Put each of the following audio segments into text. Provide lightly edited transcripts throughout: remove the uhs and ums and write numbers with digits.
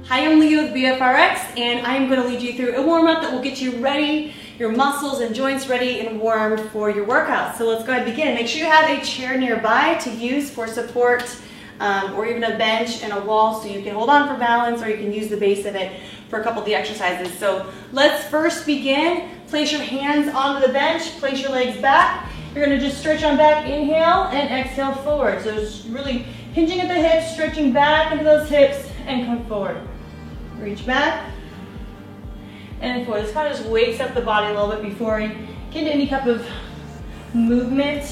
Hi, I'm Leah with BFRX, and I'm going to lead you through a warm-up that will get you ready, your muscles and joints ready and warmed for your workout. So let's go ahead and begin. Make sure you have a chair nearby to use for support, or even a bench and a wall so you can hold on for balance, or you can use the base of it for a couple of the exercises. So let's first begin. Place your hands onto the bench, place your legs back. You're going to just stretch on back, inhale, and exhale forward. So just really hinging at the hips, stretching back into those hips, and come forward. Reach back, and then forward. This kind of just wakes up the body a little bit before you get into any type of movement.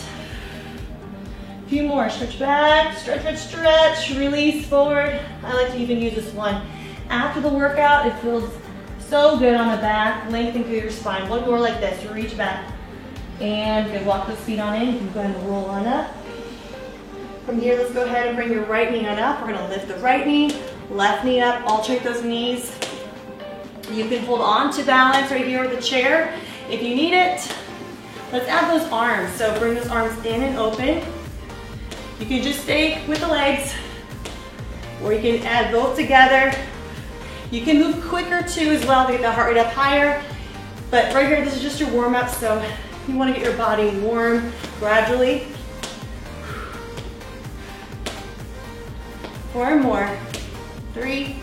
A few more. Stretch back, stretch, stretch, stretch, release forward. I like to even use this one after the workout. It feels so good on the back. Lengthen through your spine. One more like this. Reach back. And good. Walk those feet on in. You can go ahead and roll on up. From here, let's go ahead and bring your right knee on up. We're going to lift the right knee, left knee up, alternate those knees. You can hold on to balance right here with the chair if you need it. Let's add those arms. So bring those arms in and open. You can just stay with the legs, or you can add both together. You can move quicker too as well to get the heart rate up higher. But right here, this is just your warm up, so you want to get your body warm gradually. 4 more. 3,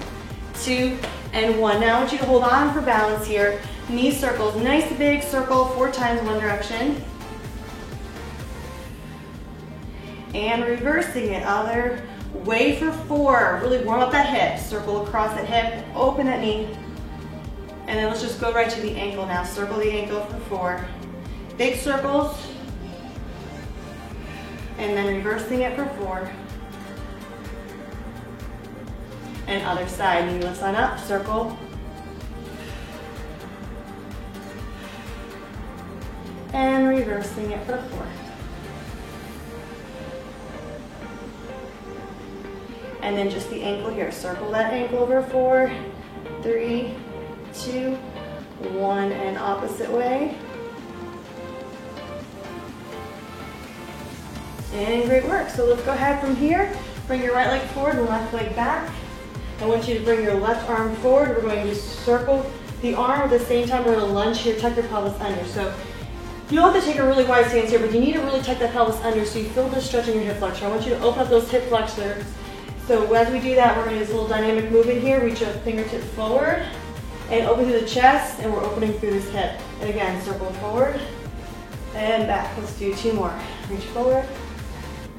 2, and 1. Now I want you to hold on for balance here. Knee circles, nice big circle, 4 times one direction. And reversing it, other way for 4. Really warm up that hip. Circle across that hip, open that knee. And then let's just go right to the ankle now. Circle the ankle for 4. Big circles. And then reversing it for 4. And other side, knee lifts on up, circle. And reversing it for 4. And then just the ankle here, circle that ankle over 4, 3, 2, 1, and opposite way. And great work. So let's go ahead from here, bring your right leg forward and left leg back. I want you to bring your left arm forward. We're going to circle the arm at the same time. We're going to lunge here, tuck your pelvis under. So you don't have to take a really wide stance here, but you need to really tuck that pelvis under so you feel the stretch in your hip flexor. I want you to open up those hip flexors. So as we do that, we're going to do this little dynamic movement here. Reach a fingertip forward and open through the chest, and we're opening through this hip. And again, circle forward and back. Let's do 2 more. Reach forward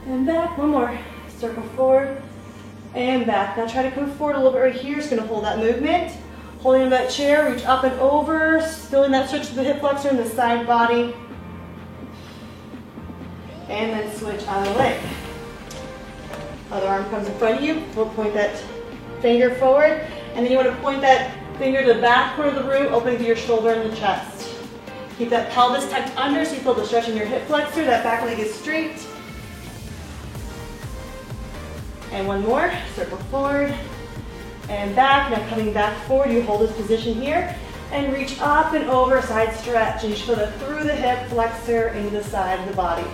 and back. 1 more. Circle forward and back. Now try to come forward a little bit right here. Just going to hold that movement. Holding that chair, reach up and over, feeling that stretch to the hip flexor and the side body. And then switch other leg. Other arm comes in front of you. We'll point that finger forward. And then you want to point that finger to the back corner of the room, opening through your shoulder and the chest. Keep that pelvis tucked under so you feel the stretch in your hip flexor. That back leg is straight. And 1 more, circle forward and back. Now coming back forward, you hold this position here and reach up and over, side stretch. And you just feel that through the hip flexor into the side of the body.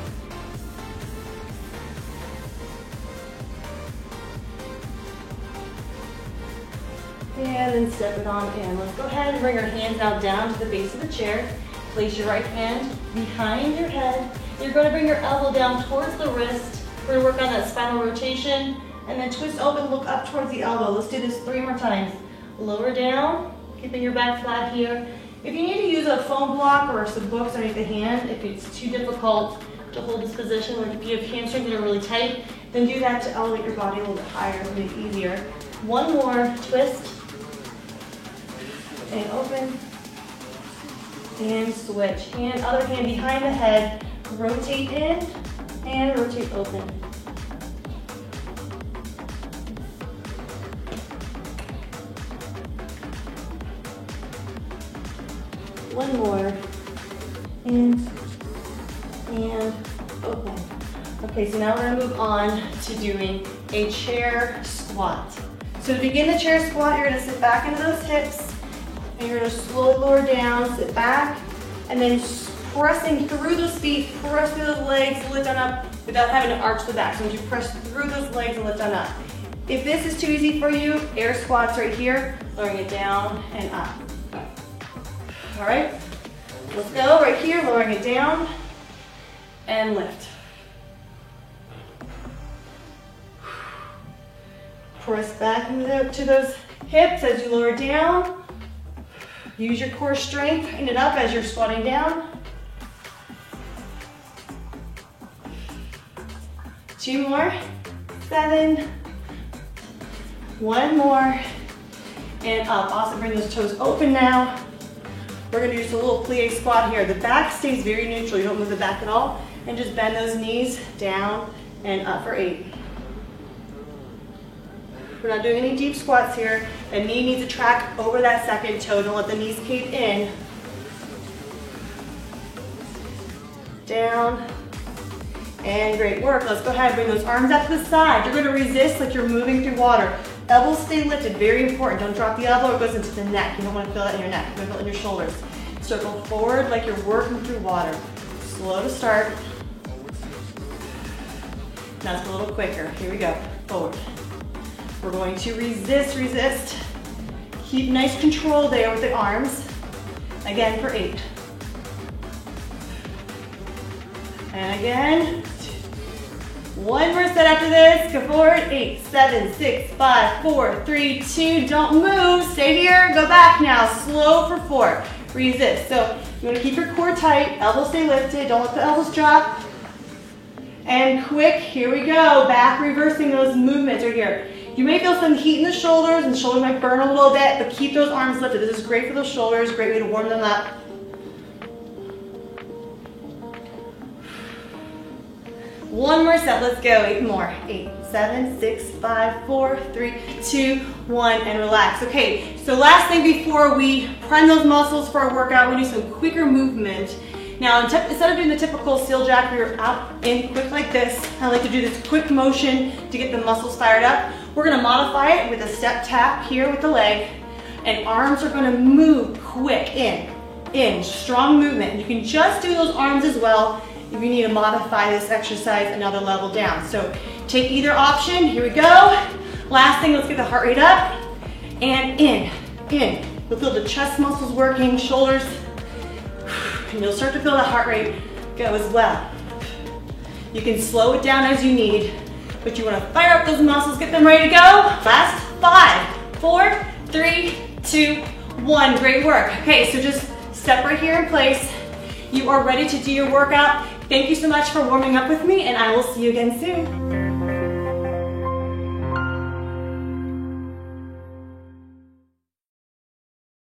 And then step it on in. Let's go ahead and bring our hands now down to the base of the chair. Place your right hand behind your head. You're going to bring your elbow down towards the wrist. We're going to work on that spinal rotation. And then twist open, look up towards the elbow. Let's do this 3 more times. Lower down, keeping your back flat here. If you need to use a foam block or some books underneath the hand, if it's too difficult to hold this position, like if you have hamstrings that are really tight, then do that to elevate your body a little bit higher and make it easier. 1 more, twist, and open, and switch. Hand, other hand behind the head, rotate in, and rotate open. 1 more, and open. Okay, so now we're gonna move on to doing a chair squat. So to begin the chair squat, you're gonna sit back into those hips, and you're gonna slowly lower down, sit back, and then pressing through those feet, press through those legs, lift on up without having to arch the back. So once you press through those legs and lift on up. If this is too easy for you, air squats right here, lowering it down and up. All right, let's go right here, lowering it down and lift. Press back to those hips as you lower down. Use your core strength, tighten it up as you're squatting down. 2 more, 7, 1 more, and up. Awesome, bring those toes open now. We're gonna do just a little plie squat here. The back stays very neutral, you don't move the back at all, and just bend those knees down and up for 8. We're not doing any deep squats here. The knee needs to track over that second toe. Don't let the knees cave in. Down. And great work. Let's go ahead and bring those arms out to the side. You're going to resist like you're moving through water. Elbows stay lifted. Very important. Don't drop the elbow. It goes into the neck. You don't want to feel that in your neck. You want to feel it in your shoulders. Circle forward like you're working through water. Slow to start. Now it's a little quicker. Here we go. Forward. We're going to resist. Keep nice control there with the arms. Again for 8. And again. 1 more set after this. Go forward. 8, 7, 6, 5, 4, 3, 2. Don't move. Stay here. Go back now. Slow for 4. Resist. So you want to keep your core tight. Elbows stay lifted. Don't let the elbows drop. And quick. Here we go. Back reversing those movements right here. You may feel some heat in the shoulders, and the shoulders might burn a little bit, but keep those arms lifted. This is great for those shoulders, great way to warm them up. One more set, let's go, 8 more. 8, 7, 6, 5, 4, 3, 2, 1, and relax. Okay, so last thing before we prime those muscles for our workout, we do some quicker movement. Now, instead of doing the typical seal jack where you're out in quick like this, I like to do this quick motion to get the muscles fired up. We're gonna modify it with a step tap here with the leg, and arms are gonna move quick, in, strong movement. You can just do those arms as well if you need to modify this exercise another level down. So take either option, here we go. Last thing, let's get the heart rate up, and in. You'll feel the chest muscles working, shoulders, and you'll start to feel the heart rate go as well. You can slow it down as you need, but you want to fire up those muscles, get them ready to go. Last 5, 4, 3, 2, 1. Great work. Okay, so just step right here in place. You are ready to do your workout. Thank you so much for warming up with me, and I will see you again soon.